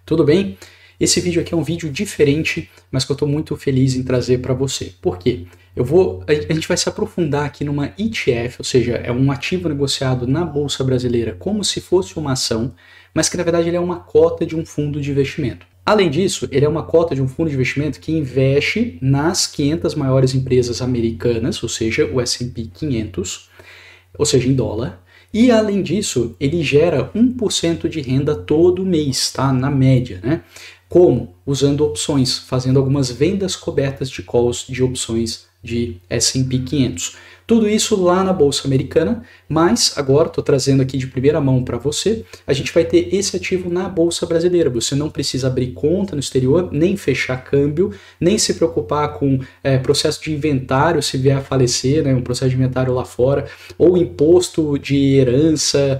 Tudo bem? Esse vídeo aqui é um vídeo diferente, mas que eu estou muito feliz em trazer para você. Por quê? A gente vai se aprofundar aqui numa ETF, ou seja, é um ativo negociado na Bolsa Brasileira como se fosse uma ação, mas que na verdade ele é uma cota de um fundo de investimento. Além disso, ele é uma cota de um fundo de investimento que investe nas 500 maiores empresas americanas, ou seja, o S&P 500, ou seja, em dólar. E além disso, ele gera 1% de renda todo mês, tá? Na média, né? Como? Usando opções, fazendo algumas vendas cobertas de calls de opções de S&P 500. Tudo isso lá na Bolsa Americana, mas agora estou trazendo aqui de primeira mão para você, a gente vai ter esse ativo na Bolsa Brasileira. Você não precisa abrir conta no exterior, nem fechar câmbio, nem se preocupar com processo de inventário se vier a falecer, né, um processo de inventário lá fora, ou imposto de herança,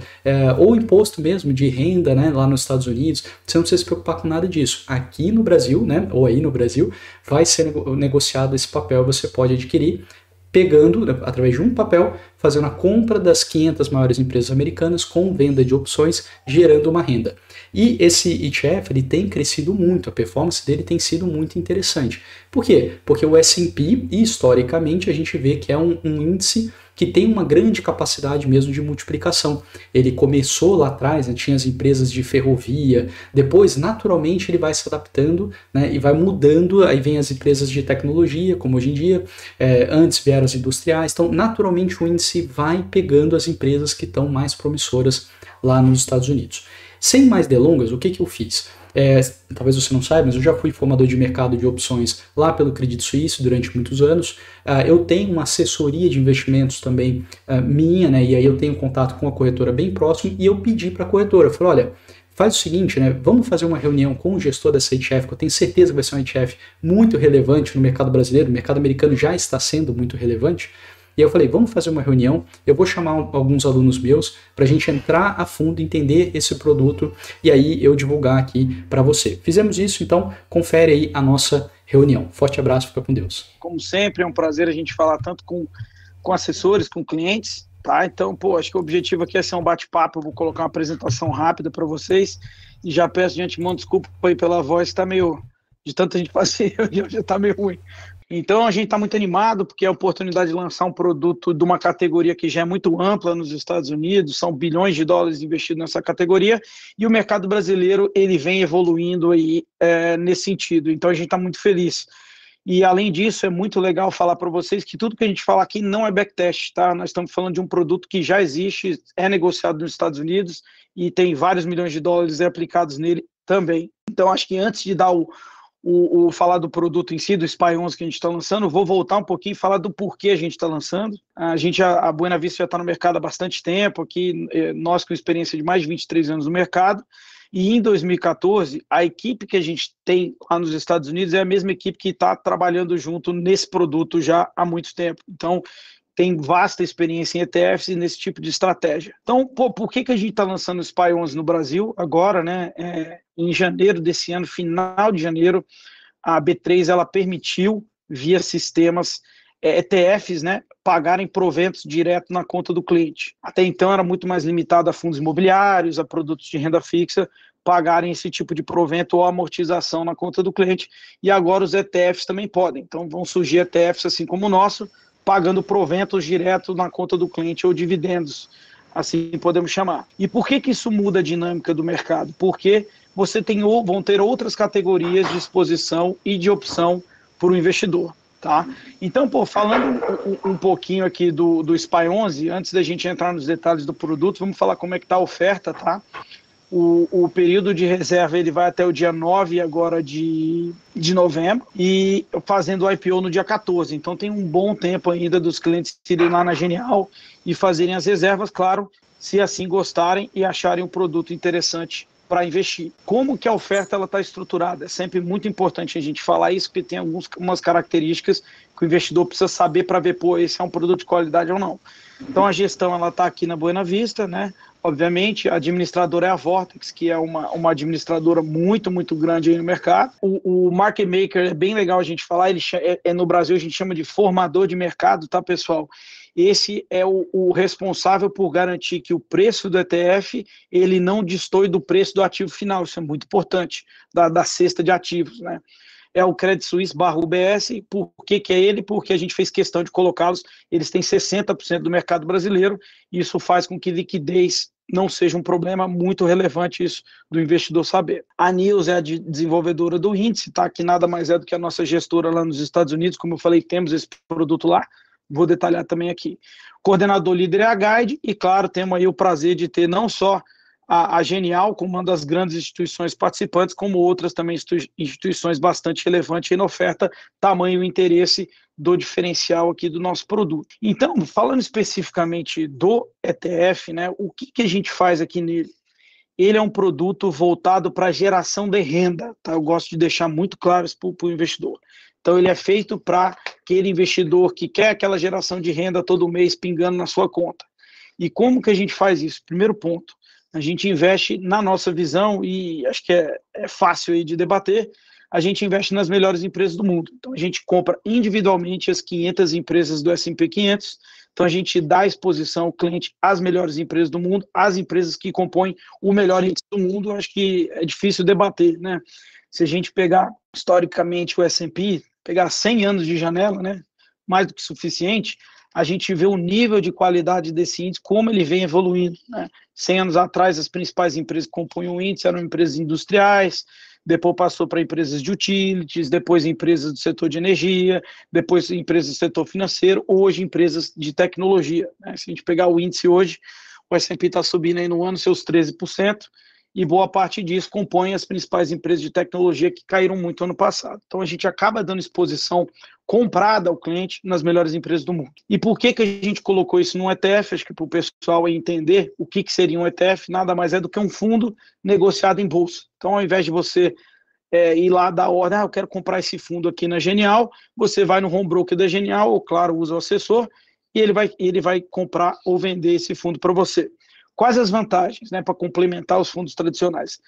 ou imposto mesmo de renda, né, lá nos Estados Unidos. Você não precisa se preocupar com nada disso. Aqui no Brasil, né, ou aí no Brasil, vai ser negociado esse papel, você pode adquirir pegando, através de um papel, fazendo a compra das 500 maiores empresas americanas com venda de opções, gerando uma renda. E esse ETF ele tem crescido muito, a performance dele tem sido muito interessante. Por quê? Porque o S&P, historicamente, a gente vê que é um índice que tem uma grande capacidade mesmo de multiplicação. Ele começou lá atrás, né, tinha as empresas de ferrovia, depois naturalmente ele vai se adaptando, né, e vai mudando, aí vem as empresas de tecnologia, como hoje em dia, antes vieram as industriais, então naturalmente o índice vai pegando as empresas que estão mais promissoras lá nos Estados Unidos. Sem mais delongas, o que eu fiz? Talvez você não saiba, mas eu já fui formador de mercado de opções lá pelo Credit Suisse durante muitos anos. Eu tenho uma assessoria de investimentos também minha, né? E aí eu tenho contato com a corretora bem próximo e eu pedi para a corretora, eu falei, olha, faz o seguinte, né? Vamos fazer uma reunião com o gestor dessa ETF, que eu tenho certeza que vai ser uma ETF muito relevante no mercado brasileiro, o mercado americano já está sendo muito relevante. E eu falei, vamos fazer uma reunião, eu vou chamar alguns alunos meus para a gente entrar a fundo, entender esse produto e aí eu divulgar aqui para você. Fizemos isso, então confere aí a nossa reunião. Forte abraço, fica com Deus. Como sempre, é um prazer a gente falar tanto com assessores, com clientes, tá? Então, acho que o objetivo aqui é ser um bate-papo, eu vou colocar uma apresentação rápida para vocês e já peço de antemão desculpa aí pela voz, tá meio, de tanta gente fazer, já tá meio ruim. Então, a gente está muito animado, porque é a oportunidade de lançar um produto de uma categoria que já é muito ampla nos Estados Unidos, são bilhões de dólares investidos nessa categoria, e o mercado brasileiro ele vem evoluindo aí, nesse sentido. Então, a gente está muito feliz. E, além disso, é muito legal falar para vocês que tudo que a gente fala aqui não é backtest, tá? Nós estamos falando de um produto que já existe, é negociado nos Estados Unidos, e tem vários milhões de dólares aplicados nele também. Então, acho que antes de dar falar do produto em si, do SPY 11 que a gente está lançando, vou voltar um pouquinho e falar do porquê a gente está lançando. A Buena Vista já está no mercado há bastante tempo, aqui nós com experiência de mais de 23 anos no mercado, e em 2014, a equipe que a gente tem lá nos Estados Unidos é a mesma equipe que está trabalhando junto nesse produto já há muito tempo. Então, tem vasta experiência em ETFs e nesse tipo de estratégia. Então, por que a gente está lançando o SPY 11 no Brasil agora, né? Em janeiro desse ano, final de janeiro, a B3 ela permitiu, via sistemas ETFs, né, pagarem proventos direto na conta do cliente. Até então era muito mais limitado a fundos imobiliários, a produtos de renda fixa, pagarem esse tipo de provento ou amortização na conta do cliente, e agora os ETFs também podem. Então vão surgir ETFs assim como o nosso, pagando proventos direto na conta do cliente ou dividendos, assim podemos chamar. E por que isso muda a dinâmica do mercado? Porque vão ter outras categorias de exposição e de opção para o investidor. Tá? Então, falando um pouquinho aqui do SPY 11, antes da gente entrar nos detalhes do produto, vamos falar como é que está a oferta, tá? O período de reserva ele vai até o dia 9 agora de novembro e fazendo o IPO no dia 14. Então tem um bom tempo ainda dos clientes irem lá na Genial e fazerem as reservas, claro, se assim gostarem e acharem um produto interessante para investir. Como que a oferta está estruturada? É sempre muito importante a gente falar isso, porque tem algumas características que o investidor precisa saber para ver, esse é um produto de qualidade ou não. Então a gestão ela está aqui na Buena Vista, né? Obviamente, a administradora é a Vortex, que é uma administradora muito, muito grande aí no mercado. O market maker é bem legal a gente falar, no Brasil a gente chama de formador de mercado, tá, pessoal? Esse é o responsável por garantir que o preço do ETF ele não destoe do preço do ativo final. Isso é muito importante, da cesta de ativos, né? É o Credit Suisse barra UBS. Por que é ele? Porque a gente fez questão de colocá-los, eles têm 60% do mercado brasileiro, e isso faz com que liquidez não seja um problema muito relevante, isso do investidor saber. A News é a desenvolvedora do índice, tá? Que nada mais é do que a nossa gestora lá nos Estados Unidos, como eu falei, temos esse produto lá, vou detalhar também aqui. Coordenador líder é a Guide, e claro, temos aí o prazer de ter não só a Genial, como uma das grandes instituições participantes, como outras também instituições bastante relevantes aí na oferta, tamanho e interesse do diferencial aqui do nosso produto. Então, falando especificamente do ETF, né, o que a gente faz aqui nele? Ele é um produto voltado para a geração de renda, tá? Eu gosto de deixar muito claro isso para o investidor. Então, ele é feito para aquele investidor que quer aquela geração de renda todo mês pingando na sua conta. E como que a gente faz isso? Primeiro ponto, a gente investe na nossa visão, e acho que é fácil aí de debater, a gente investe nas melhores empresas do mundo. Então, a gente compra individualmente as 500 empresas do S&P 500, então a gente dá exposição ao cliente às melhores empresas do mundo, às empresas que compõem o melhor índice do mundo. Acho que é difícil debater, né? Se a gente pegar historicamente o S&P, pegar 100 anos de janela, né? Mais do que suficiente, a gente vê o nível de qualidade desse índice, como ele vem evoluindo, né? 100 anos atrás, as principais empresas que compunham o índice eram empresas industriais, depois passou para empresas de utilities, depois empresas do setor de energia, depois empresas do setor financeiro, hoje empresas de tecnologia, né? Se a gente pegar o índice hoje, o S&P está subindo aí no ano seus 13%, e boa parte disso compõe as principais empresas de tecnologia que caíram muito ano passado. Então a gente acaba dando exposição comprada ao cliente nas melhores empresas do mundo. E por que a gente colocou isso num ETF? Acho que para o pessoal entender o que seria um ETF, nada mais é do que um fundo negociado em bolsa. Então, ao invés de você ir lá dar ordem, eu quero comprar esse fundo aqui na Genial, você vai no home broker da Genial, ou claro, usa o assessor, e ele vai comprar ou vender esse fundo para você. Quais as vantagens, né, para complementar os fundos tradicionais?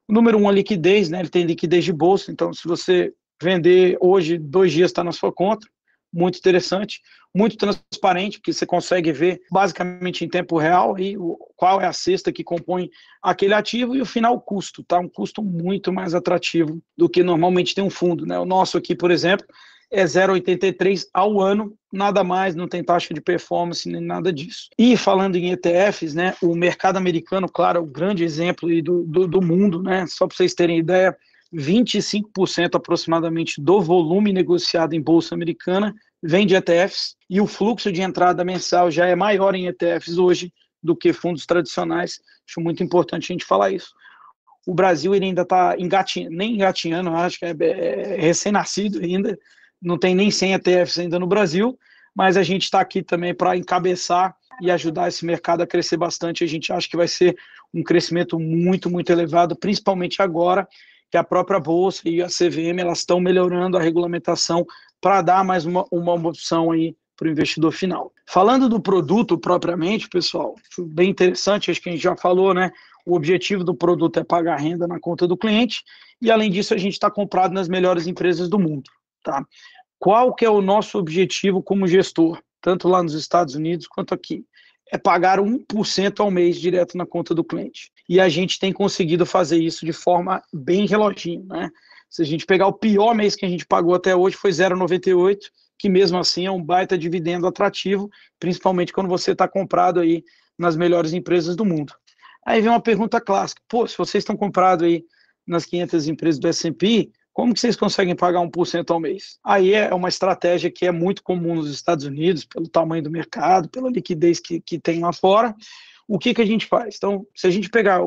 O número 1, a liquidez, né, ele tem liquidez de bolsa, então se você vender hoje, 2 dias está na sua conta, muito interessante, muito transparente, porque você consegue ver basicamente em tempo real aí, qual é a cesta que compõe aquele ativo, e o final custo, tá? Um custo muito mais atrativo do que normalmente tem um fundo, né? O nosso aqui, por exemplo, é 0,83 ao ano, nada mais, não tem taxa de performance nem nada disso. E falando em ETFs, né, o mercado americano, claro, é o grande exemplo do mundo, né? Só para vocês terem ideia, 25% aproximadamente do volume negociado em bolsa americana vem de ETFs, e o fluxo de entrada mensal já é maior em ETFs hoje do que fundos tradicionais. Acho muito importante a gente falar isso. O Brasil ele ainda está nem engatinhando, acho que é recém-nascido ainda, não tem nem 100 ETFs ainda no Brasil, mas a gente está aqui também para encabeçar e ajudar esse mercado a crescer bastante. A gente acha que vai ser um crescimento muito, muito elevado, principalmente agora que a própria Bolsa e a CVM elas estão melhorando a regulamentação para dar mais uma opção aí para o investidor final. Falando do produto propriamente, pessoal, bem interessante, acho que a gente já falou, né? O objetivo do produto é pagar renda na conta do cliente, e além disso a gente está comprado nas melhores empresas do mundo, tá? Qual que é o nosso objetivo como gestor, tanto lá nos Estados Unidos quanto aqui? É pagar 1% ao mês direto na conta do cliente. E a gente tem conseguido fazer isso de forma bem reloginho, né? Se a gente pegar o pior mês que a gente pagou até hoje foi 0,98, que mesmo assim é um baita dividendo atrativo, principalmente quando você está comprado aí nas melhores empresas do mundo. Aí vem uma pergunta clássica, pô, se vocês estão comprados aí nas 500 empresas do S&P, como que vocês conseguem pagar 1% ao mês? Aí é uma estratégia que é muito comum nos Estados Unidos, pelo tamanho do mercado, pela liquidez que tem lá fora. O que a gente faz? Então, se a gente pegar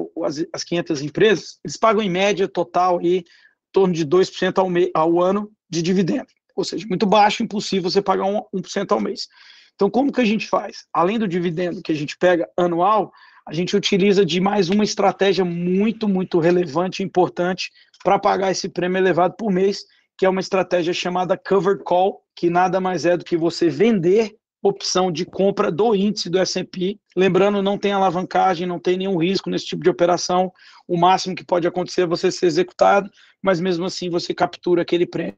as 500 empresas, eles pagam em média total aí, em torno de 2% ao ano de dividendo. Ou seja, muito baixo, impossível você pagar 1% ao mês. Então, como que a gente faz? Além do dividendo que a gente pega anual, a gente utiliza de mais uma estratégia muito, muito relevante e importante para pagar esse prêmio elevado por mês, que é uma estratégia chamada Covered Call, que nada mais é do que você vender opção de compra do índice do S&P. Lembrando, não tem alavancagem, não tem nenhum risco nesse tipo de operação. O máximo que pode acontecer é você ser executado, mas mesmo assim você captura aquele prêmio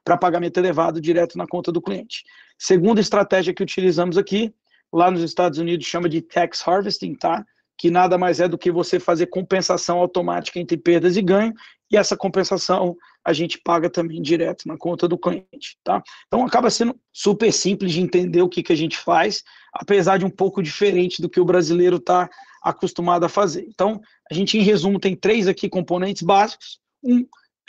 para pagamento elevado direto na conta do cliente. Segunda estratégia que utilizamos aqui, lá nos Estados Unidos chama de tax harvesting, tá? Que nada mais é do que você fazer compensação automática entre perdas e ganho, e essa compensação a gente paga também direto na conta do cliente, tá? Então acaba sendo super simples de entender o que a gente faz, apesar de um pouco diferente do que o brasileiro está acostumado a fazer. Então, a gente, em resumo, tem 3 aqui componentes básicos.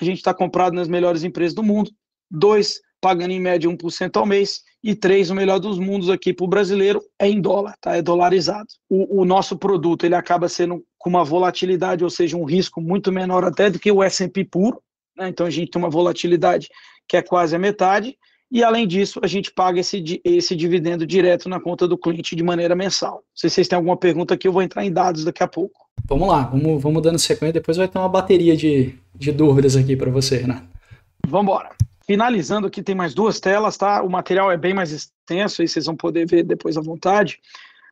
A gente está comprado nas melhores empresas do mundo. 2, pagando em média 1% ao mês. E 3, o melhor dos mundos aqui para o brasileiro é em dólar, tá? É dolarizado. O nosso produto ele acaba sendo com uma volatilidade, ou seja, um risco muito menor até do que o S&P puro, né? Então a gente tem uma volatilidade que é quase a metade. E, além disso, a gente paga esse dividendo direto na conta do cliente de maneira mensal. Não sei se vocês têm alguma pergunta aqui, eu vou entrar em dados daqui a pouco. Vamos lá, vamos dando sequência, depois vai ter uma bateria de dúvidas aqui para você, Renato. Vamos embora. Finalizando aqui, tem mais 2 telas, tá? O material é bem mais extenso, aí vocês vão poder ver depois à vontade.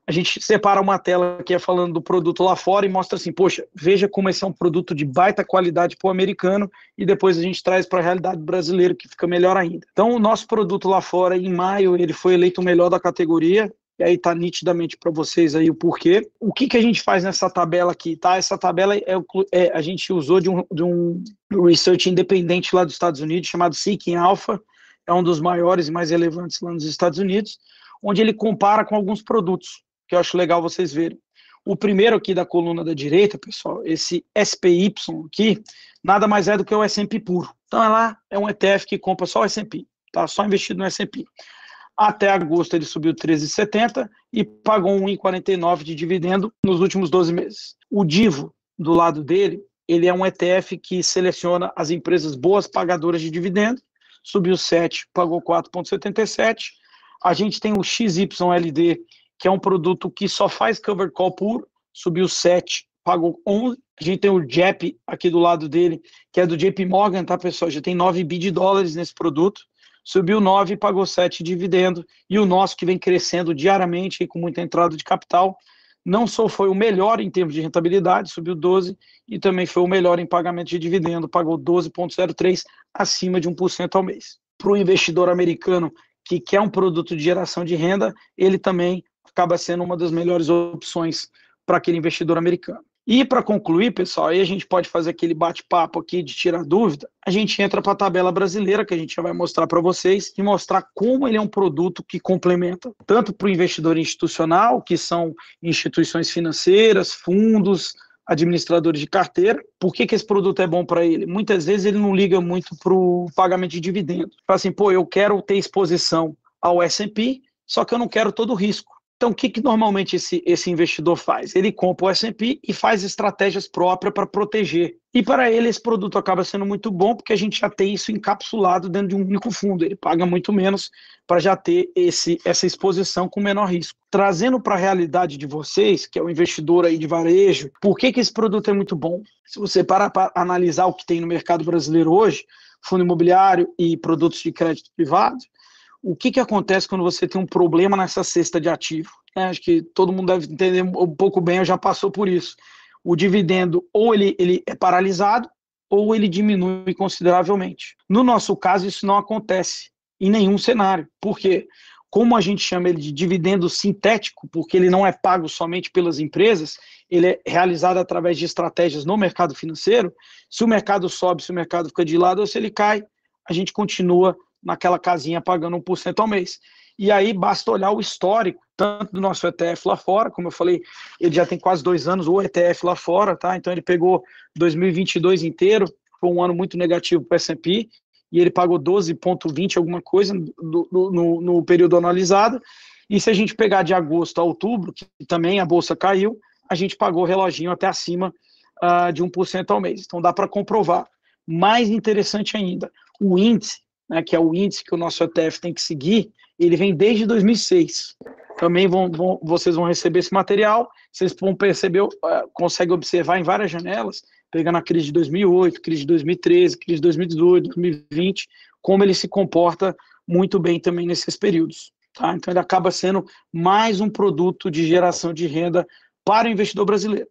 A gente separa uma tela que é falando do produto lá fora e mostra assim, poxa, veja como esse é um produto de baita qualidade para o americano, e depois a gente traz para a realidade brasileira, que fica melhor ainda. Então, o nosso produto lá fora, em maio, ele foi eleito o melhor da categoria, e aí está nitidamente para vocês aí o porquê. O que a gente faz nessa tabela aqui, tá? Essa tabela a gente usou de um research independente lá dos Estados Unidos, chamado Seeking Alpha, é um dos maiores e mais relevantes lá nos Estados Unidos, onde ele compara com alguns produtos, que eu acho legal vocês verem. O primeiro aqui da coluna da direita, pessoal, esse SPY aqui, nada mais é do que o S&P puro. Então, é um ETF que compra só o S&P, tá? Só investido no S&P. Até agosto ele subiu 13,70 e pagou 1,49 de dividendo nos últimos 12 meses. O Divo, do lado dele, ele é um ETF que seleciona as empresas boas pagadoras de dividendo, subiu 7, pagou 4,77. A gente tem o XYLD, que é um produto que só faz covered call puro, subiu 7, pagou 11. A gente tem o JEP aqui do lado dele, que é do JP Morgan, tá, pessoal? Já tem 9 bi de dólares nesse produto. Subiu 9 e pagou 7 de dividendo. E o nosso, que vem crescendo diariamente, com muita entrada de capital, não só foi o melhor em termos de rentabilidade, subiu 12, e também foi o melhor em pagamento de dividendo, pagou 12,03, acima de 1% ao mês. Para o investidor americano que quer um produto de geração de renda, ele também acaba sendo uma das melhores opções para aquele investidor americano. E para concluir, pessoal, aí a gente pode fazer aquele bate-papo aqui de tirar dúvida, a gente entra para a tabela brasileira, que a gente já vai mostrar para vocês, e mostrar como ele é um produto que complementa, tanto para o investidor institucional, que são instituições financeiras, fundos, administradores de carteira. Por que esse produto é bom para ele? Muitas vezes ele não liga muito para o pagamento de dividendos. Fala assim, eu quero ter exposição ao S&P, só que eu não quero todo o risco. Então, o que normalmente esse investidor faz? Ele compra o S&P e faz estratégias próprias para proteger. E para ele, esse produto acaba sendo muito bom, porque a gente já tem isso encapsulado dentro de um único fundo. Ele paga muito menos para já ter essa exposição com menor risco. Trazendo para a realidade de vocês, que é o investidor aí de varejo, por que esse produto é muito bom? Se você parar para analisar o que tem no mercado brasileiro hoje, fundo imobiliário e produtos de crédito privado, o que acontece quando você tem um problema nessa cesta de ativo? Acho que todo mundo deve entender um pouco bem, ou já passou por isso. O dividendo, ou ele é paralisado, ou ele diminui consideravelmente. No nosso caso, isso não acontece em nenhum cenário. Por quê? Como a gente chama ele de dividendo sintético, porque ele não é pago somente pelas empresas, ele é realizado através de estratégias no mercado financeiro. Se o mercado sobe, se o mercado fica de lado, ou se ele cai, a gente continua naquela casinha pagando 1% ao mês. E aí basta olhar o histórico, tanto do nosso ETF lá fora, como eu falei, ele já tem quase 2 anos, o ETF lá fora, tá? Então ele pegou 2022 inteiro, foi um ano muito negativo para o S&P, e ele pagou 12,20 alguma coisa no período analisado, e se a gente pegar de agosto a outubro, que também a bolsa caiu, a gente pagou reloginho até acima de 1% ao mês. Então dá para comprovar. Mais interessante ainda, o índice, né, que é o índice que o nosso ETF tem que seguir, ele vem desde 2006. Também vocês vão receber esse material, vocês vão perceber, conseguem observar em várias janelas, pegando a crise de 2008, crise de 2013, crise de 2018, 2020, como ele se comporta muito bem também nesses períodos. Tá? Então ele acaba sendo mais um produto de geração de renda para o investidor brasileiro.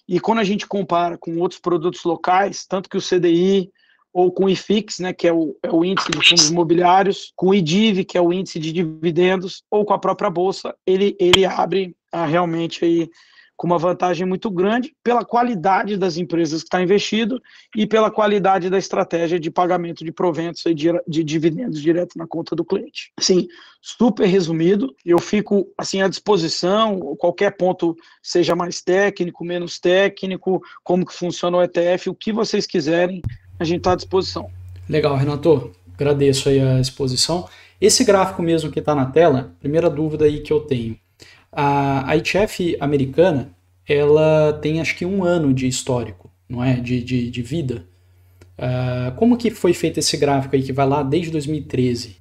E quando a gente compara com outros produtos locais, tanto que o CDI ou com o IFIX, né, que é o índice de fundos imobiliários, com o IDIV, que é o índice de dividendos, ou com a própria bolsa, ele abre realmente aí com uma vantagem muito grande pela qualidade das empresas que está investido e pela qualidade da estratégia de pagamento de proventos e de dividendos direto na conta do cliente. Assim, super resumido, eu fico assim à disposição, qualquer ponto, seja mais técnico, menos técnico, como que funciona o ETF, o que vocês quiserem, a gente está à disposição. Legal, Renato. Agradeço aí a exposição. Esse gráfico mesmo que está na tela, primeira dúvida aí que eu tenho. A ETF americana, ela tem acho que 1 ano de histórico, não é? De vida. Como que foi feito esse gráfico aí que vai lá desde 2013?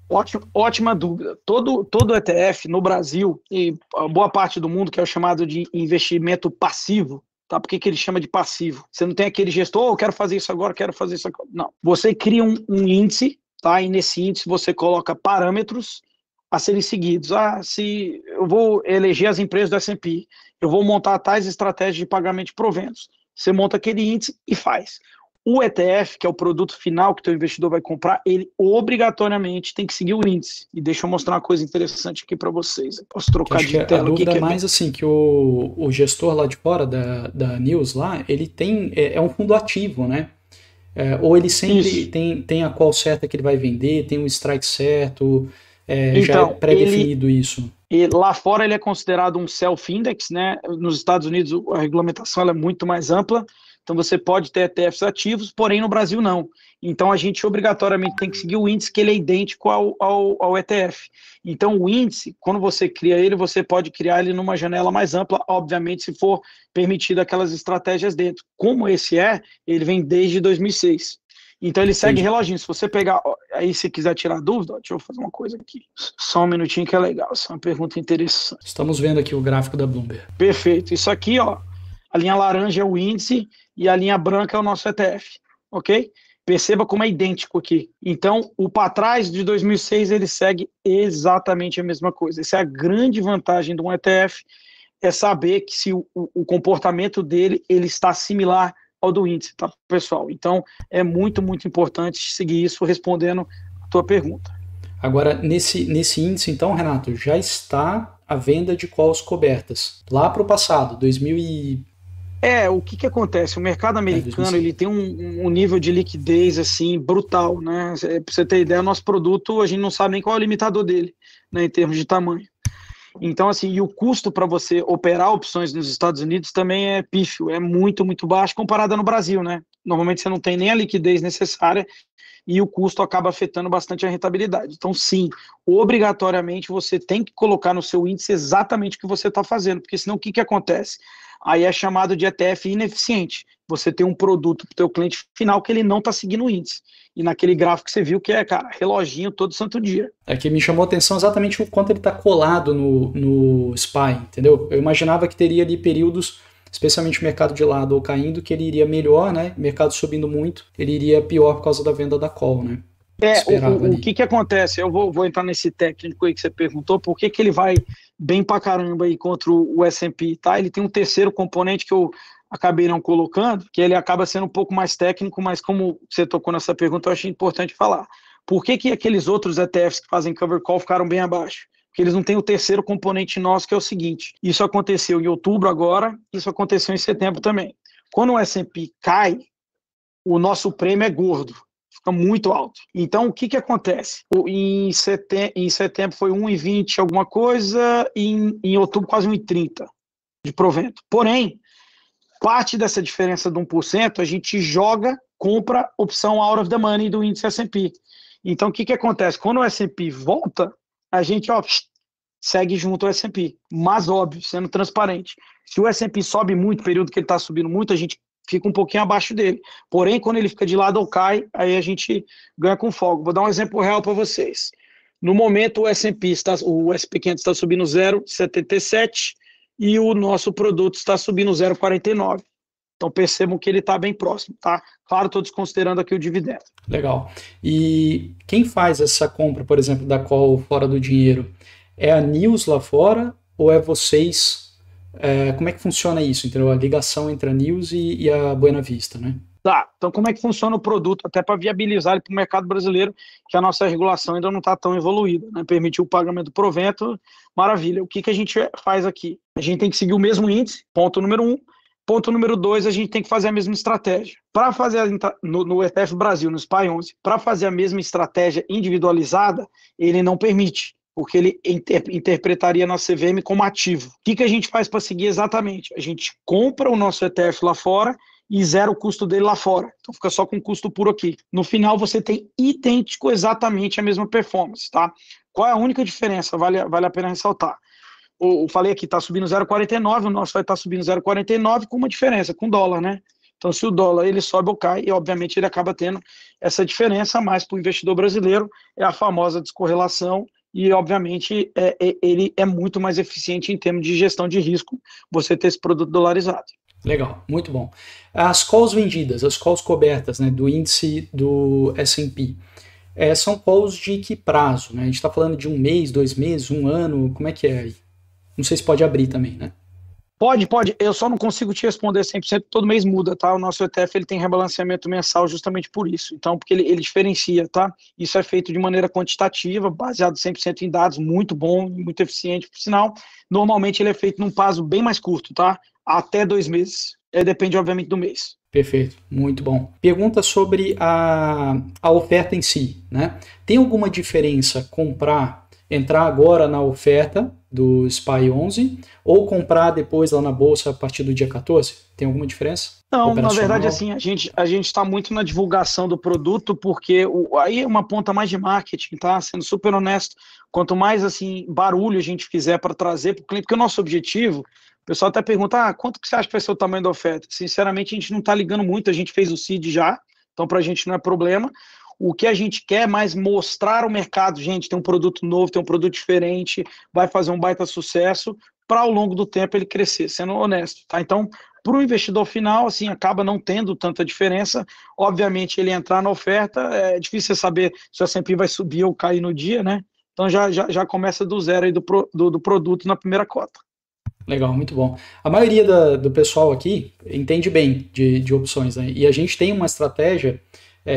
Ótima dúvida. Todo ETF no Brasil e boa parte do mundo, que é o chamado de investimento passivo, tá? Por que ele chama de passivo? Você não tem aquele gestor, eu quero fazer isso agora, quero fazer isso agora. Não. Você cria um índice, tá? E nesse índice você coloca parâmetros a serem seguidos. Se eu vou eleger as empresas do S&P, eu vou montar tais estratégias de pagamento de proventos. Você monta aquele índice e faz. O ETF, que é o produto final que o teu investidor vai comprar, ele obrigatoriamente tem que seguir o índice. E deixa eu mostrar uma coisa interessante aqui para vocês. Eu posso trocar de tela aqui. A dúvida é mais assim, que o gestor lá de fora da News lá, ele é um fundo ativo, né? Ou ele sempre tem a call certa que ele vai vender, tem um strike certo, já é pré-definido isso. E lá fora ele é considerado um self-index, né? Nos Estados Unidos a regulamentação é muito mais ampla, então você pode ter ETFs ativos, porém no Brasil não. Então a gente obrigatoriamente tem que seguir o índice que ele é idêntico ao ETF. Então o índice, quando você cria ele, você pode criar ele numa janela mais ampla, obviamente se for permitido aquelas estratégias dentro. Como esse ele vem desde 2006. Então ele segue reloginho. Se você pegar, aí se quiser tirar dúvida, deixa eu fazer uma coisa aqui. Só um minutinho que é legal, essa é uma pergunta interessante. Estamos vendo aqui o gráfico da Bloomberg. Perfeito. Isso aqui, ó, a linha laranja é o índice e a linha branca é o nosso ETF, ok? Perceba como é idêntico aqui. Então, o para trás de 2006, ele segue exatamente a mesma coisa. Essa é a grande vantagem de um ETF, é saber que se o comportamento dele ele está similar ao do índice, tá, pessoal? Então, é muito, muito importante seguir isso respondendo a tua pergunta. Agora, nesse índice, então, Renato, já está a venda de calls cobertas. Lá para o passado, 2000 e... o que acontece? O mercado americano ele tem um nível de liquidez assim brutal, né? Para você ter ideia, o nosso produto, a gente não sabe nem qual é o limitador dele, né, em termos de tamanho. Então, assim, e o custo para você operar opções nos Estados Unidos também é pífio, é muito, muito baixo comparado no Brasil, né? Normalmente você não tem nem a liquidez necessária e o custo acaba afetando bastante a rentabilidade. Então, sim, obrigatoriamente você tem que colocar no seu índice exatamente o que você está fazendo, porque senão o que acontece? Aí é chamado de ETF ineficiente. Você tem um produto para o teu cliente final que ele não está seguindo o índice. E naquele gráfico que você viu que é, cara, reloginho todo santo dia. É que me chamou a atenção exatamente o quanto ele está colado no SPY, entendeu? Eu imaginava que teria ali períodos, especialmente o mercado de lado ou caindo, que ele iria melhor, né? O mercado subindo muito, ele iria pior por causa da venda da call, né? O que acontece? Eu vou entrar nesse técnico aí que você perguntou, por que ele vai bem pra caramba aí contra o S&P, tá? Ele tem um terceiro componente que eu acabei não colocando, que ele acaba sendo um pouco mais técnico, mas como você tocou nessa pergunta, eu achei importante falar. Por que aqueles outros ETFs que fazem cover call ficaram bem abaixo? Porque eles não têm o terceiro componente nosso, que é o seguinte, isso aconteceu em outubro agora, isso aconteceu em setembro também. Quando o S&P cai, o nosso prêmio é gordo, fica muito alto. Então, o que acontece? Em setembro foi 1,20 alguma coisa, e em outubro quase 1,30 de provento. Porém, parte dessa diferença de 1%, a gente compra opção out of the money do índice S&P. Então, o que acontece? Quando o S&P volta, a gente segue junto ao S&P. Mas, óbvio, sendo transparente. Se o S&P sobe muito, período que ele está subindo muito, a gente fica um pouquinho abaixo dele. Porém, quando ele fica de lado ou cai, aí a gente ganha com folga. Vou dar um exemplo real para vocês. No momento, o S&P 500 está subindo 0,77 e o nosso produto está subindo 0,49. Então percebam que ele está bem próximo, tá? Claro, estou desconsiderando aqui o dividendo. Legal. E quem faz essa compra, por exemplo, da call fora do dinheiro, É a News lá fora ou é vocês? Como é que funciona isso? Entendeu? A ligação entre a News e a Buena Vista, né? Tá, então como é que funciona o produto, até para viabilizar ele para o mercado brasileiro, que a nossa regulação ainda não está tão evoluída, né? Permitir o pagamento do provento, maravilha. O que a gente faz aqui? A gente tem que seguir o mesmo índice, ponto número um. Ponto número dois, a gente tem que fazer a mesma estratégia. Para fazer no ETF Brasil, no SPY 11, para fazer a mesma estratégia individualizada, ele não permite, porque ele interpretaria nossa CVM como ativo. O que a gente faz para seguir exatamente? A gente compra o nosso ETF lá fora e zera o custo dele lá fora. Então fica só com custo puro aqui. No final você tem idêntico exatamente a mesma performance, tá? Qual é a única diferença? Vale a pena ressaltar. Eu falei aqui, está subindo 0,49, o nosso vai estar subindo 0,49 com uma diferença, com dólar, né? Então, se o dólar ele sobe ou cai, e obviamente ele acaba tendo essa diferença, mas para o investidor brasileiro é a famosa descorrelação e, obviamente, ele é muito mais eficiente em termos de gestão de risco você ter esse produto dolarizado. Legal, muito bom. As calls vendidas, as calls cobertas, né, do índice do S&P, são calls de que prazo? Né? A gente está falando de 1 mês, 2 meses, 1 ano, como é que é aí? Não sei se pode abrir também, né? Pode. Eu só não consigo te responder 100%, todo mês muda, tá? O nosso ETF ele tem rebalanceamento mensal justamente por isso. Então, porque ele diferencia, tá? Isso é feito de maneira quantitativa, baseado 100% em dados, muito bom, muito eficiente, por sinal. Normalmente ele é feito num prazo bem mais curto, tá? Até 2 meses. Depende, obviamente, do mês. Perfeito, muito bom. Pergunta sobre a oferta em si, né? Tem alguma diferença entrar agora na oferta do SPY 11 ou comprar depois lá na bolsa a partir do dia 14? Tem alguma diferença? Não, na verdade, assim, a gente está muito na divulgação do produto, porque aí é uma ponta mais de marketing, tá? Sendo super honesto, quanto mais, assim, barulho a gente fizer para trazer para o cliente, porque o nosso objetivo, o pessoal até pergunta, quanto que você acha que vai ser o tamanho da oferta? Sinceramente, a gente não está ligando muito, a gente fez o seed já, então para a gente não é problema. O que a gente quer é mais mostrar ao mercado, gente, tem um produto novo, tem um produto diferente, vai fazer um baita sucesso, para ao longo do tempo ele crescer, sendo honesto, tá? Então, para o investidor final, assim, acaba não tendo tanta diferença. Obviamente, ele entrar na oferta, é difícil você saber se o S&P vai subir ou cair no dia, né? Então, já começa do zero aí do produto na primeira cota. Legal, muito bom. A maioria do pessoal aqui entende bem de opções, né? E a gente tem uma estratégia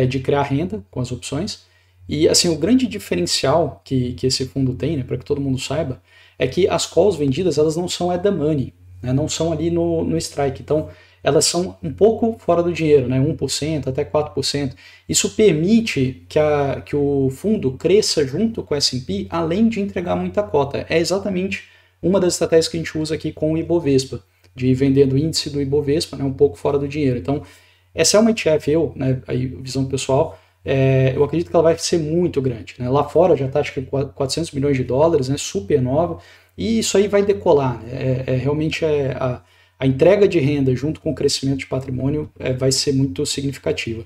de criar renda com as opções. E assim, o grande diferencial que esse fundo tem, né, para que todo mundo saiba, é que as calls vendidas elas não são at the money, né, não são ali no strike. Então, elas são um pouco fora do dinheiro, né, 1% até 4%. Isso permite que o fundo cresça junto com o S&P, além de entregar muita cota. É exatamente uma das estratégias que a gente usa aqui com o Ibovespa, de vender do índice do Ibovespa, né, um pouco fora do dinheiro. Então, essa é uma ETF, né, aí, visão pessoal, eu acredito que ela vai ser muito grande. Né? Lá fora já está, acho que 400 milhões de dólares, né, super nova, e isso aí vai decolar. Né? Realmente a entrega de renda junto com o crescimento de patrimônio vai ser muito significativa.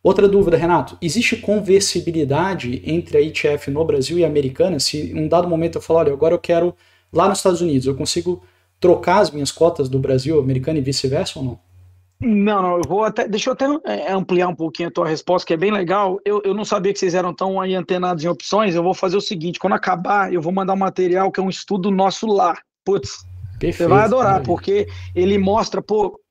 Outra dúvida, Renato, existe conversibilidade entre a ETF no Brasil e a americana? Se em um dado momento eu falar, olha, agora eu quero lá nos Estados Unidos, eu consigo trocar as minhas cotas do Brasil, americana e vice-versa ou não? Não, deixa eu até ampliar um pouquinho a tua resposta, que é bem legal. Eu não sabia que vocês eram tão aí antenados em opções. Eu vou fazer o seguinte: quando acabar, eu vou mandar um material que é um estudo nosso lá. Putz, Perfeito, você vai adorar, maravilha. porque ele mostra,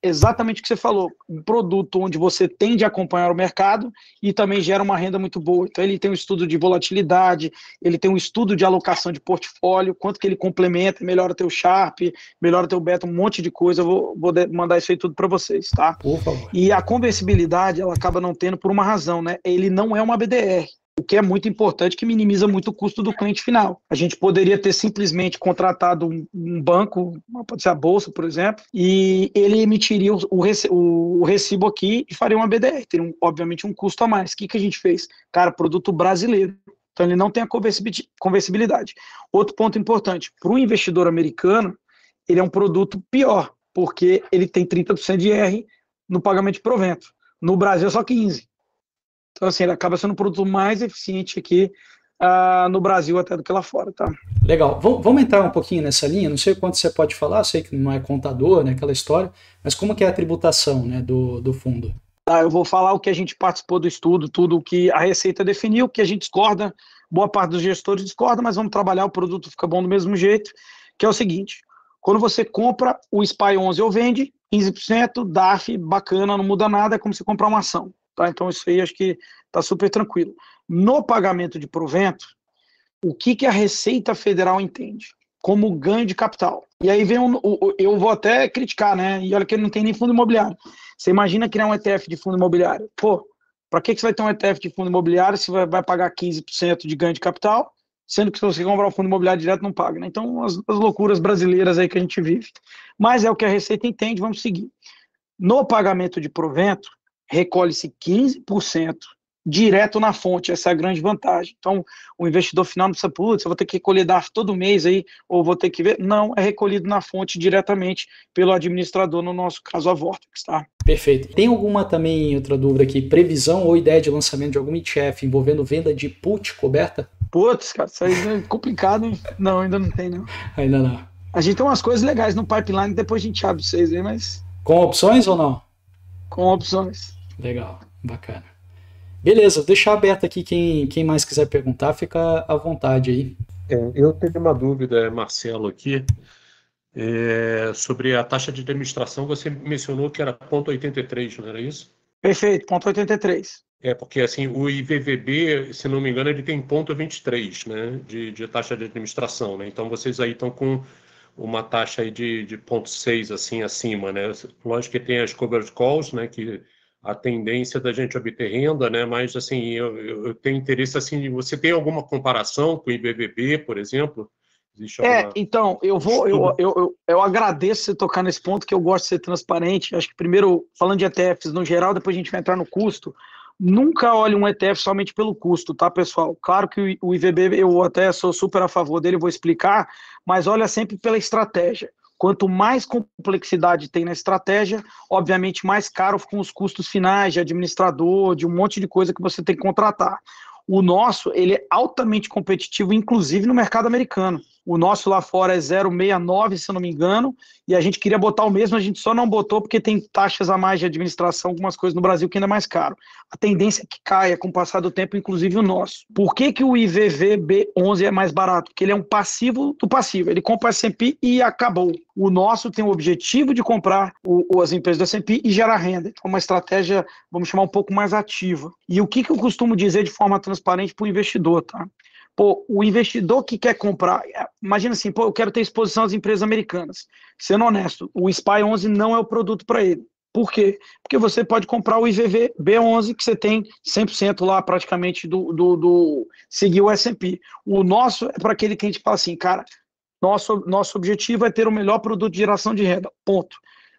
exatamente o que você falou, um produto onde você tende a acompanhar o mercado e também gera uma renda muito boa. Então ele tem um estudo de volatilidade, ele tem um estudo de alocação de portfólio, quanto que ele complementa, melhora teu Sharp, melhora teu beta, um monte de coisa. Eu vou mandar isso aí tudo para vocês, tá? Por favor. E a conversibilidade, ela acaba não tendo por uma razão, né? Ele não é uma BDR. O que é muito importante, que minimiza muito o custo do cliente final. A gente poderia ter simplesmente contratado um banco, pode ser a Bolsa, por exemplo, e ele emitiria o recibo aqui e faria uma BDR. Teria, obviamente, um custo a mais. O que a gente fez? Cara, produto brasileiro. Então, ele não tem a conversibilidade. Outro ponto importante, para o investidor americano, ele é um produto pior, porque ele tem 30% de IR no pagamento de provento. No Brasil, é só 15%. Então, assim, ele acaba sendo um produto mais eficiente aqui no Brasil até do que lá fora, tá? Legal. Vamos entrar um pouquinho nessa linha. Não sei o quanto você pode falar, sei que não é contador, né, aquela história, mas como que é a tributação, né, do fundo? Tá, eu vou falar o que a gente participou do estudo, tudo o que a Receita definiu, o que a gente discorda, boa parte dos gestores discorda, mas vamos trabalhar, o produto fica bom do mesmo jeito, que é o seguinte, quando você compra o SPY 11 ou vende, 15%, DARF, bacana, não muda nada, é como se comprar uma ação. Tá? Então isso aí acho que está super tranquilo. No pagamento de provento, o que a Receita Federal entende? Como ganho de capital. E aí vem eu vou até criticar, né? E olha que ele não tem nem fundo imobiliário. Você imagina criar um ETF de fundo imobiliário? Pô, para que você vai ter um ETF de fundo imobiliário se vai pagar 15% de ganho de capital, sendo que se você comprar um fundo imobiliário direto não paga, né? Então, as loucuras brasileiras aí que a gente vive. Mas é o que a Receita entende, vamos seguir. No pagamento de provento, recolhe-se 15% direto na fonte, essa é a grande vantagem. Então, o investidor final não precisa, putz, eu vou ter que recolher DARF todo mês aí, ou vou ter que ver. Não, é recolhido na fonte diretamente pelo administrador, no nosso caso a Vortex, tá? Perfeito. Tem alguma também, outra dúvida aqui, previsão ou ideia de lançamento de algum ETF envolvendo venda de put coberta? Putz, cara, isso aí é complicado, hein? Não, ainda não tem, não. Ainda não. A gente tem umas coisas legais no pipeline, depois a gente abre vocês aí, mas... Com opções ou não? Com opções. Legal, bacana. Beleza, vou deixar aberto aqui, quem mais quiser perguntar, fica à vontade aí. Eu tenho uma dúvida, Marcelo, aqui, sobre a taxa de administração. Você mencionou que era 0,83, não era isso? Perfeito, 0,83. Porque assim, o IVVB, se não me engano, ele tem 0,23, né, de taxa de administração, né? Então vocês aí estão com uma taxa aí de 0,6 assim acima, né? Lógico que tem as covered calls, né, que a tendência da gente obter renda, né? Mas assim, eu tenho interesse assim, você tem alguma comparação com o IBBB, por exemplo? Existe alguma... Então, eu agradeço você tocar nesse ponto, que eu gosto de ser transparente. Acho que primeiro, falando de ETFs no geral, depois a gente vai entrar no custo. Nunca olhe um ETF somente pelo custo, tá, pessoal? Claro que o IVB, eu até sou super a favor dele, vou explicar, mas olha sempre pela estratégia. Quanto mais complexidade tem na estratégia, obviamente mais caro ficam os custos finais de administrador, de um monte de coisa que você tem que contratar. O nosso, ele é altamente competitivo, inclusive no mercado americano. O nosso lá fora é 0,69, se eu não me engano, e a gente queria botar o mesmo, a gente só não botou porque tem taxas a mais de administração, algumas coisas no Brasil que ainda é mais caro. A tendência é que caia com o passar do tempo, inclusive o nosso. Por que o IVVB11 é mais barato? Porque ele é um passivo do passivo, ele compra o S&P e acabou. O nosso tem o objetivo de comprar as empresas do S&P e gerar renda. Então, uma estratégia, vamos chamar, um pouco mais ativa. E o que eu costumo dizer de forma transparente para o investidor, tá? Pô, o investidor que quer comprar, imagina assim, pô, eu quero ter exposição às empresas americanas. Sendo honesto, o SPY 11 não é o produto para ele. Por quê? Porque você pode comprar o IVV B11, que você tem 100% lá praticamente seguir o S&P. O nosso é para aquele que a gente fala assim, cara, nosso objetivo é ter o melhor produto de geração de renda, ponto.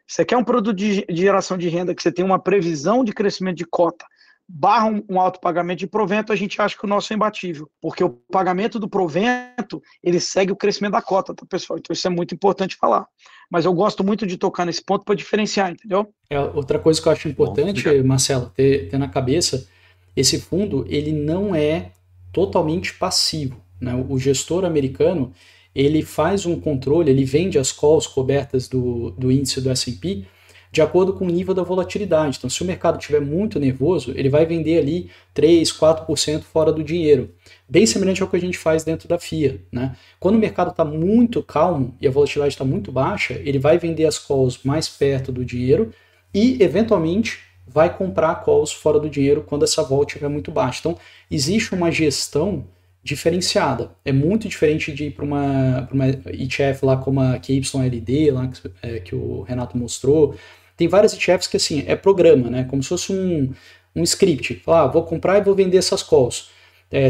Você quer um produto de geração de renda que você tem uma previsão de crescimento de cota, barra um alto pagamento de provento, a gente acha que o nosso é imbatível, porque o pagamento do provento, ele segue o crescimento da cota, tá, pessoal? Então isso é muito importante falar. Mas eu gosto muito de tocar nesse ponto para diferenciar, entendeu? Outra coisa que eu acho importante, Marcelo, ter na cabeça, esse fundo, ele não é totalmente passivo, né? O gestor americano, ele faz um controle, ele vende as calls cobertas do índice do S&P de acordo com o nível da volatilidade. Então, se o mercado estiver muito nervoso, ele vai vender ali 3, 4% fora do dinheiro. Bem semelhante ao que a gente faz dentro da FIA, né? Quando o mercado está muito calmo e a volatilidade está muito baixa, ele vai vender as calls mais perto do dinheiro e, eventualmente, vai comprar calls fora do dinheiro quando essa vol estiver muito baixa. Então, existe uma gestão diferenciada. É muito diferente de ir para uma ETF lá como a QYLD, lá que o Renato mostrou. Tem várias ETFs que, assim, é programa, né? Como se fosse um script. Vou comprar e vou vender essas calls.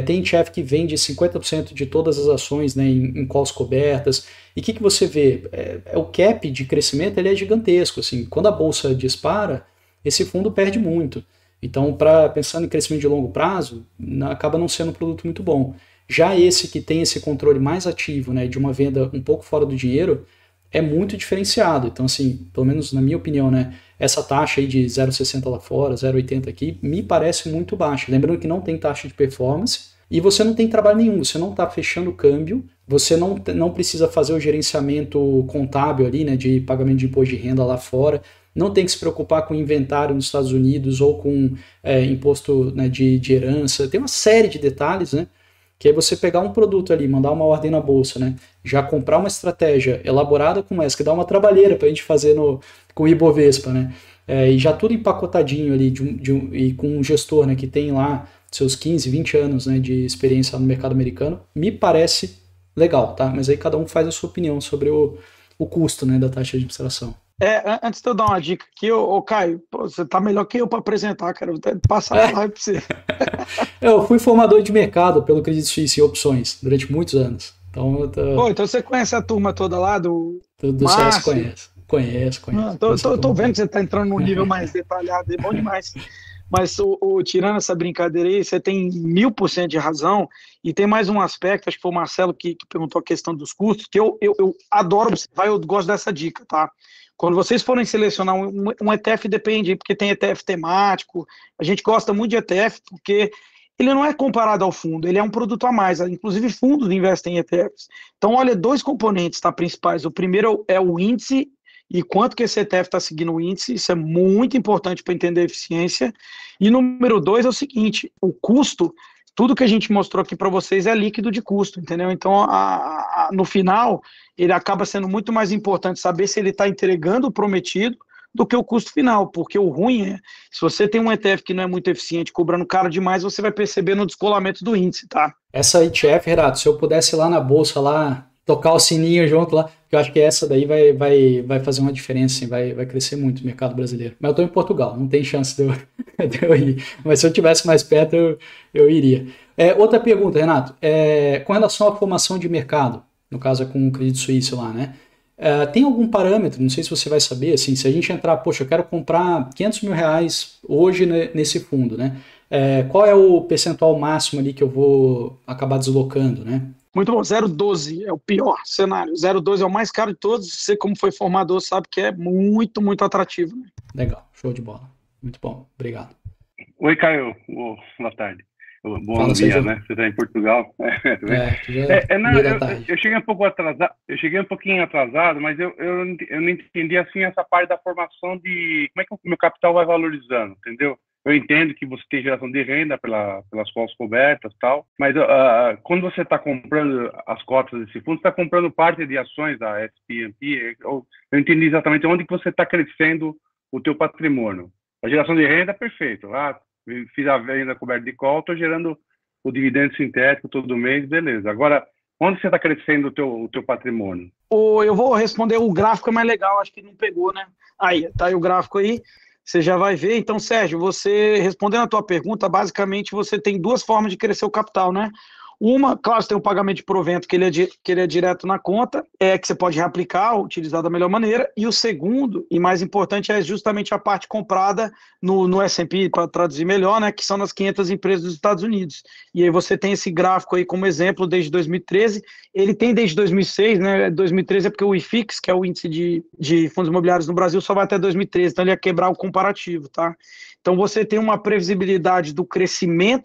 Tem ETF que vende 50% de todas as ações, né, em calls cobertas. E o que você vê? O cap de crescimento, ele é gigantesco. Assim, quando a bolsa dispara, esse fundo perde muito. Então, pensando em crescimento de longo prazo, acaba não sendo um produto muito bom. Já esse que tem esse controle mais ativo, né, de uma venda um pouco fora do dinheiro, é muito diferenciado. Então, assim, pelo menos na minha opinião, né, essa taxa aí de 0,60 lá fora, 0,80 aqui, me parece muito baixa. Lembrando que não tem taxa de performance e você não tem trabalho nenhum, você não está fechando câmbio, você não precisa fazer o gerenciamento contábil ali, né, de pagamento de imposto de renda lá fora, não tem que se preocupar com inventário nos Estados Unidos ou com imposto, né, de herança. Tem uma série de detalhes, né? Que é você pegar um produto ali, mandar uma ordem na bolsa, né? Já comprar uma estratégia elaborada como essa, que dá uma trabalheira para a gente fazer com o Ibovespa, né? E já tudo empacotadinho ali e com um gestor, né, que tem lá seus 15, 20 anos, né, de experiência no mercado americano, me parece legal, tá? Mas aí cada um faz a sua opinião sobre o custo, né, da taxa de administração. Antes de eu dar uma dica aqui, ô Caio, você tá melhor que eu para apresentar, cara. Eu vou passar a live para você. Eu fui formador de mercado pelo Credit Suisse e opções durante muitos anos. Então, então você conhece a turma toda lá do CS? Conheço. Tô vendo que você tá entrando num nível mais detalhado, é bom demais. Mas tirando essa brincadeira aí, você tem 1000% de razão, e tem mais um aspecto, acho que foi o Marcelo que perguntou a questão dos custos, que eu adoro observar, eu gosto dessa dica, tá? Quando vocês forem selecionar um ETF, depende, porque tem ETF temático, a gente gosta muito de ETF, porque ele não é comparado ao fundo, ele é um produto a mais, inclusive fundos investem em ETFs. Então, olha, dois componentes, tá, principais. O primeiro é o índice, e quanto que esse ETF está seguindo o índice, isso é muito importante para entender a eficiência. E número 2 é o seguinte, o custo, tudo que a gente mostrou aqui para vocês é líquido de custo, entendeu? Então, no final, ele acaba sendo muito mais importante saber se ele está entregando o prometido do que o custo final, porque o ruim é, se você tem um ETF que não é muito eficiente, cobrando caro demais, você vai perceber no descolamento do índice, tá? Essa ETF, Renato, se eu pudesse ir lá na bolsa, lá, tocar o sininho junto lá, eu acho que essa daí vai fazer uma diferença, assim, vai crescer muito o mercado brasileiro. Mas eu estou em Portugal, não tem chance de eu ir. Mas se eu estivesse mais perto, eu iria. Outra pergunta, Renato, com relação à formação de mercado, no caso é com o Credit Suisse lá, né? Tem algum parâmetro, não sei se você vai saber, assim, se a gente entrar, poxa, eu quero comprar 500 mil reais hoje nesse fundo, né? Qual é o percentual máximo ali que eu vou acabar deslocando, né? Muito bom, 0,12 é o pior cenário, 0,12 é o mais caro de todos, você como foi formador sabe que é muito, muito atrativo. Né? Legal, show de bola, muito bom, obrigado. Oi, Caio, boa tarde. Bom dia, né? Você está em Portugal. Eu cheguei um pouco atrasado, pouquinho atrasado, mas eu não entendi assim essa parte da formação de como é que o meu capital vai valorizando, entendeu? Eu entendo que você tem geração de renda pelas colas cobertas e tal, mas quando você está comprando as cotas desse fundo, você está comprando parte de ações da S&P. Eu entendi exatamente onde que você está crescendo o teu patrimônio. A geração de renda, perfeito. Fiz a venda coberta de call, estou gerando o dividendo sintético todo mês, beleza. Agora, onde você está crescendo o teu patrimônio? Eu vou responder, o gráfico é mais legal, acho que não pegou, né? Aí, tá aí o gráfico aí. Você já vai ver. Então, Sérgio, você respondendo a tua pergunta, basicamente você tem duas formas de crescer o capital, né? Uma, claro, você tem o pagamento de provento, que ele é direto na conta, que você pode reaplicar, utilizar da melhor maneira. E o segundo, e mais importante, é justamente a parte comprada no S&P, para traduzir melhor, né, que são nas 500 empresas dos Estados Unidos. E aí você tem esse gráfico aí como exemplo desde 2013. Ele tem desde 2006, né? 2013 é porque o IFIX, que é o índice de fundos imobiliários no Brasil, só vai até 2013, então ele ia quebrar o comparativo, tá? Então você tem uma previsibilidade do crescimento,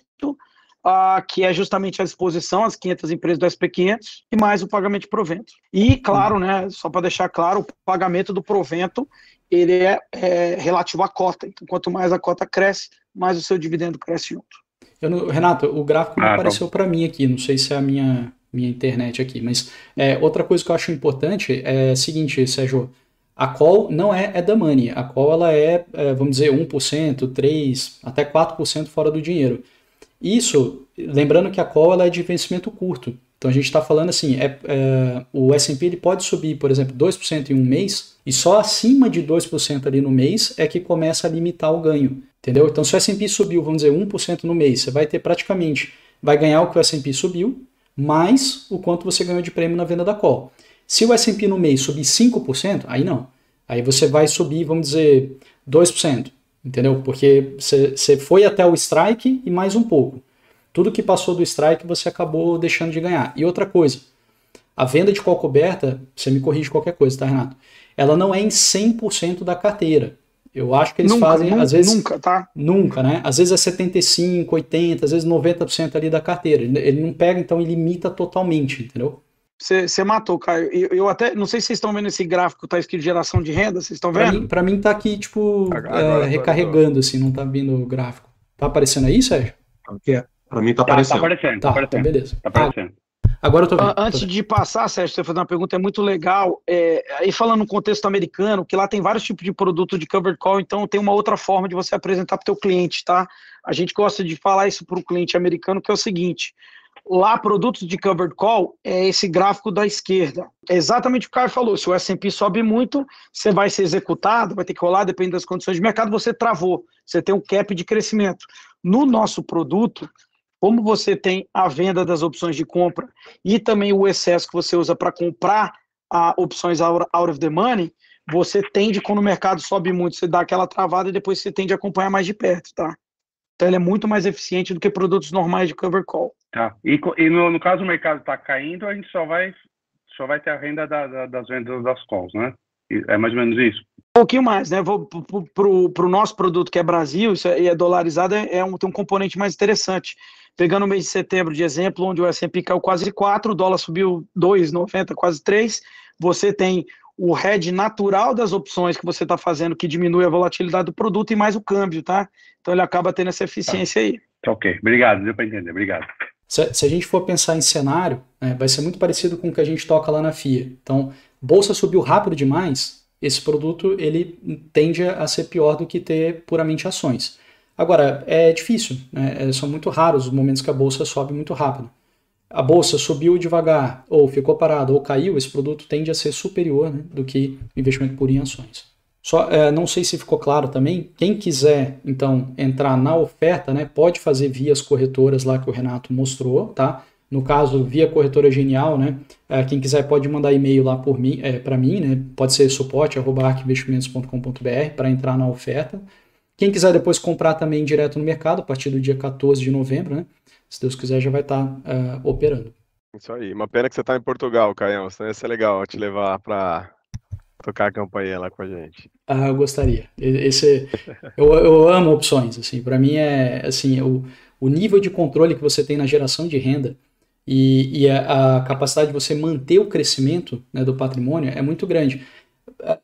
que é justamente a exposição às 500 empresas do SP500 e mais o pagamento de provento. E, claro, né, só para deixar claro, o pagamento do provento ele é relativo à cota. Então, quanto mais a cota cresce, mais o seu dividendo cresce junto. Renato, o gráfico não apareceu para mim aqui, não sei se é a minha internet aqui, mas outra coisa que eu acho importante é a seguinte, Sérgio, a call não é da money, a call ela vamos dizer, 1%, 3%, até 4% fora do dinheiro. Isso, lembrando que a call ela é de vencimento curto. Então a gente está falando assim, o S&P ele pode subir, por exemplo, 2% em um mês, e só acima de 2% ali no mês é que começa a limitar o ganho. Entendeu? Então se o S&P subiu, vamos dizer, 1% no mês, você vai ter vai ganhar o que o S&P subiu, mais o quanto você ganhou de prêmio na venda da call. Se o S&P no mês subir 5%, aí não. Aí você vai subir, vamos dizer, 2%. Entendeu? Porque você foi até o strike e mais um pouco. Tudo que passou do strike você acabou deixando de ganhar. E outra coisa, a venda de call coberta, você me corrige qualquer coisa, tá, Renato? Ela não é em 100% da carteira. Eu acho que eles fazem, às vezes... Nunca, tá? Nunca, né? Às vezes é 75%, 80%, às vezes 90% ali da carteira. Ele não pega, então, e limita totalmente, entendeu? Você matou, Caio. Eu até, não sei se vocês estão vendo esse gráfico, tá escrito geração de renda, vocês estão vendo? Pra mim tá aqui, tipo, recarregando, assim, não tá vindo o gráfico. Tá aparecendo aí, Sérgio? Para mim tá Tá aparecendo. aparecendo, Tá, tá aparecendo. então beleza. Tá aparecendo. Agora eu tô vendo. Antes de passar, Sérgio, você fazer uma pergunta, é muito legal. Aí falando no contexto americano, que lá tem vários tipos de produto de covered call, então tem uma outra forma de você apresentar para o teu cliente, tá? A gente gosta de falar isso para o cliente americano, que é o seguinte: lá, produtos de covered call é esse gráfico da esquerda. É exatamente o que o Caio falou. Se o S&P sobe muito, você vai ser executado, vai ter que rolar, depende das condições de mercado, você travou. Você tem um cap de crescimento. No nosso produto, como você tem a venda das opções de compra e também o excesso que você usa para comprar opções out of the money, você tende, quando o mercado sobe muito, você dá aquela travada e depois você tende a acompanhar mais de perto, tá? Então ele é muito mais eficiente do que produtos normais de cover call. Tá. E no caso o mercado está caindo, a gente só vai ter a renda das vendas das calls, né? É mais ou menos isso. Um pouquinho mais, né? Vou pro nosso produto, que é Brasil, isso é dolarizado, tem um componente mais interessante. Pegando o mês de setembro de exemplo, onde o S&P caiu quase 4, o dólar subiu 2,90, quase 3, você tem o hedge natural das opções que você está fazendo, que diminui a volatilidade do produto, e mais o câmbio, tá? Então ele acaba tendo essa eficiência aí. Ok, obrigado, deu para entender, obrigado. Se a gente for pensar em cenário, né, vai ser muito parecido com o que a gente toca lá na FIA. Então, bolsa subiu rápido demais, esse produto ele tende a ser pior do que ter puramente ações. Agora, é difícil, né? São muito raros os momentos que a bolsa sobe muito rápido. A bolsa subiu devagar, ou ficou parada, ou caiu, esse produto tende a ser superior, né, do que investimento puro em ações. Só, não sei se ficou claro também, quem quiser, então, entrar na oferta, né, pode fazer via as corretoras lá que o Renato mostrou, tá? No caso, via corretora Genial, né, quem quiser pode mandar e-mail lá para mim, né, pode ser suporte@arquinvestimentos.com.br para entrar na oferta. Quem quiser depois comprar também direto no mercado, a partir do dia 14 de novembro, né, se Deus quiser, já vai estar operando. Isso aí. Uma pena que você está em Portugal, Caião. Senão ia ser legal te levar para tocar a campanha lá com a gente. Ah, eu gostaria. Eu amo opções. Assim, para mim é assim, o nível de controle que você tem na geração de renda e a capacidade de você manter o crescimento, né, do patrimônio é muito grande.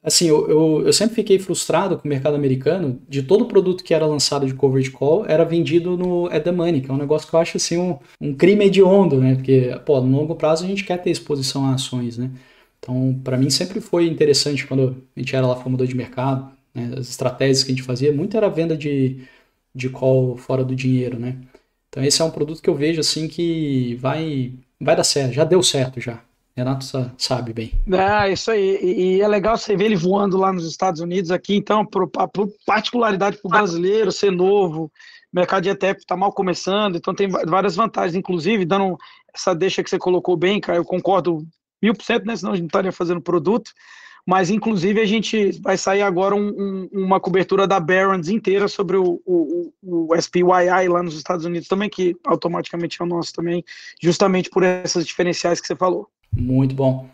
Assim, eu sempre fiquei frustrado com o mercado americano. De todo produto que era lançado de coverage call era vendido no at the money, que é um negócio que eu acho assim um crime hediondo, né? Porque, pô, no longo prazo a gente quer ter exposição a ações, né? Então, para mim sempre foi interessante quando a gente era lá formador de mercado, né? As estratégias que a gente fazia, muito era venda de call fora do dinheiro, né? Então esse é um produto que eu vejo assim que vai dar certo, já deu certo já. Renato sabe bem. Isso aí. E é legal você ver ele voando lá nos Estados Unidos aqui, então, por particularidade para o brasileiro ser novo, o mercado de ETF está mal começando, então tem várias vantagens, inclusive, dando essa deixa que você colocou bem, cara, eu concordo 1000%, né, senão a gente não estaria fazendo produto, mas inclusive a gente vai sair agora uma cobertura da Barron's inteira sobre o SPYI lá nos Estados Unidos também, que automaticamente é o nosso também, justamente por essas diferenciais que você falou. Muito bom.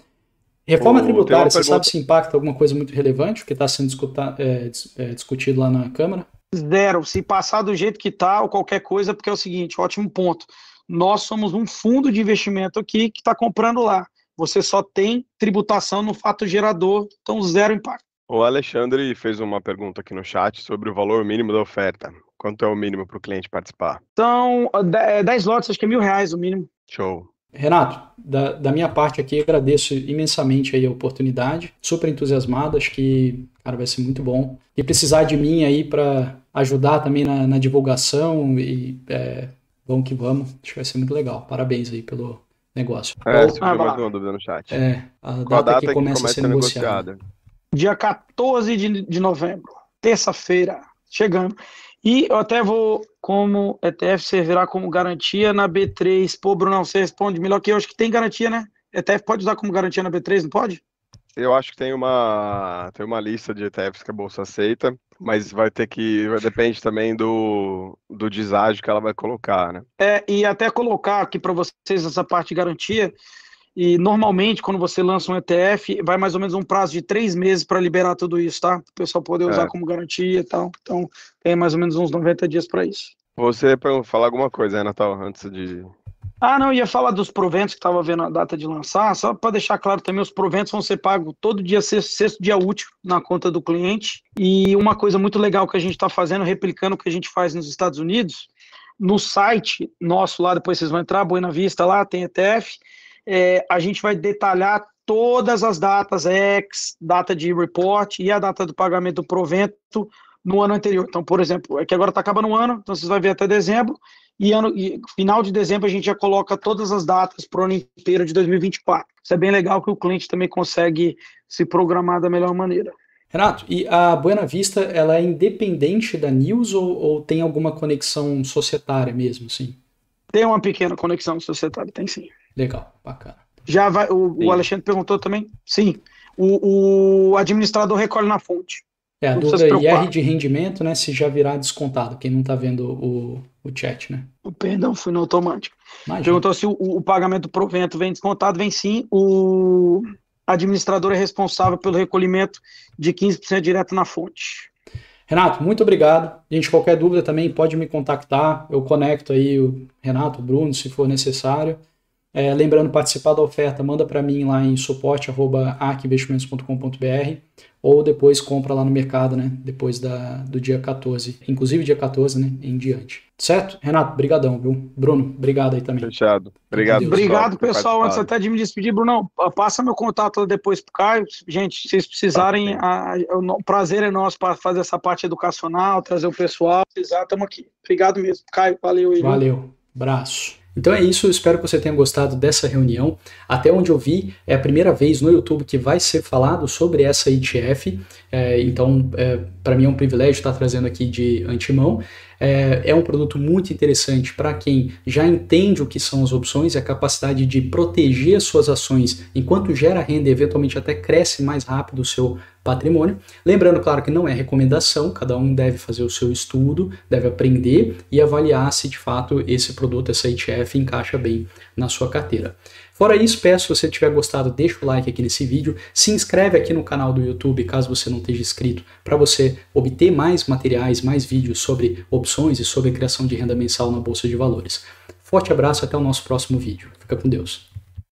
Reforma tributária, você sabe se impacta alguma coisa muito relevante, que está sendo discutido lá na Câmara? Zero. Se passar do jeito que está, ou qualquer coisa, porque é o seguinte, ótimo ponto. Nós somos um fundo de investimento aqui que está comprando lá. Você só tem tributação no fato gerador, então zero impacto. O Alexandre fez uma pergunta aqui no chat sobre o valor mínimo da oferta. Quanto é o mínimo para o cliente participar? Então, 10 lotes, acho que é R$1.000 o mínimo. Show. Renato, da minha parte aqui, agradeço imensamente aí a oportunidade, super entusiasmado, acho que, cara, vai ser muito bom. E precisar de mim aí para ajudar também na divulgação e vamos que vamos, acho que vai ser muito legal. Parabéns aí pelo negócio. Surgiu mais uma dúvida no chat. Qual a data que começa a ser negociada? Dia 14 de novembro, terça-feira, chegando. E eu até vou, como ETF, servirá como garantia na B3. Pô, Brunão, você responde melhor que eu. Acho que tem garantia, né? ETF pode usar como garantia na B3, não pode? Eu acho que tem uma lista de ETFs que a Bolsa aceita, mas depende também do deságio que ela vai colocar, né? E até colocar aqui para vocês essa parte de garantia. E normalmente, quando você lança um ETF, vai mais ou menos um prazo de 3 meses para liberar tudo isso, tá? O pessoal poder usar como garantia e tal. Então, tem mais ou menos uns 90 dias para isso. Você falar alguma coisa, né, Natal, antes de... Não, ia falar dos proventos que estava vendo a data de lançar, só para deixar claro também, os proventos vão ser pagos todo dia, sexto dia útil, na conta do cliente. E uma coisa muito legal que a gente está fazendo, replicando o que a gente faz nos Estados Unidos, no site nosso lá, depois vocês vão entrar, Buena Vista lá, tem ETF, a gente vai detalhar todas as datas, data de report e a data do pagamento do provento no ano anterior. Então, por exemplo, é que agora está acabando o ano, então vocês vão ver até dezembro, e final de dezembro a gente já coloca todas as datas para o ano inteiro de 2024. Isso é bem legal que o cliente também consegue se programar da melhor maneira. Renato, e a Buena Vista, ela é independente da News ou tem alguma conexão societária mesmo, sim? Tem uma pequena conexão societária, tem sim. Legal, bacana. Já vai, o Alexandre perguntou também? Sim. O administrador recolhe na fonte. A dúvida é IR de rendimento, né? Se já virá descontado, quem não está vendo o chat, né? Perdão, fui no automático. Imagina. Perguntou se o pagamento do provento vem descontado, vem sim. O administrador é responsável pelo recolhimento de 15% direto na fonte. Renato, muito obrigado. Gente, qualquer dúvida também pode me contactar. Eu conecto aí o Renato, o Bruno, se for necessário. Lembrando, participar da oferta, manda para mim lá em suporte@arcinvestimentos.com.br ou depois compra lá no mercado, né? Depois do dia 14, inclusive dia 14, né? Em diante. Certo? Renato, brigadão, viu? Bruno, obrigado aí também. Fechado. Obrigado, obrigado, pessoal. Antes até de me despedir, Brunão, passa meu contato depois pro Caio. Gente, se vocês precisarem, o prazer é nosso para fazer essa parte educacional, trazer o pessoal. Estamos aqui. Obrigado mesmo. Caio, valeu aí. Valeu. Abraço. Então é isso, eu espero que você tenha gostado dessa reunião. Até onde eu vi, é a primeira vez no YouTube que vai ser falado sobre essa ETF, então para mim é um privilégio estar trazendo aqui de antemão. É um produto muito interessante para quem já entende o que são as opções e a capacidade de proteger suas ações enquanto gera renda e eventualmente até cresce mais rápido o seu patrimônio. Lembrando, claro, que não é recomendação, cada um deve fazer o seu estudo, deve aprender e avaliar se de fato esse produto, essa ETF, encaixa bem na sua carteira. Fora isso, peço, se você tiver gostado, deixa o like aqui nesse vídeo, se inscreve aqui no canal do YouTube, caso você não esteja inscrito, para você obter mais materiais, mais vídeos sobre opções e sobre criação de renda mensal na Bolsa de Valores. Forte abraço, até o nosso próximo vídeo. Fica com Deus.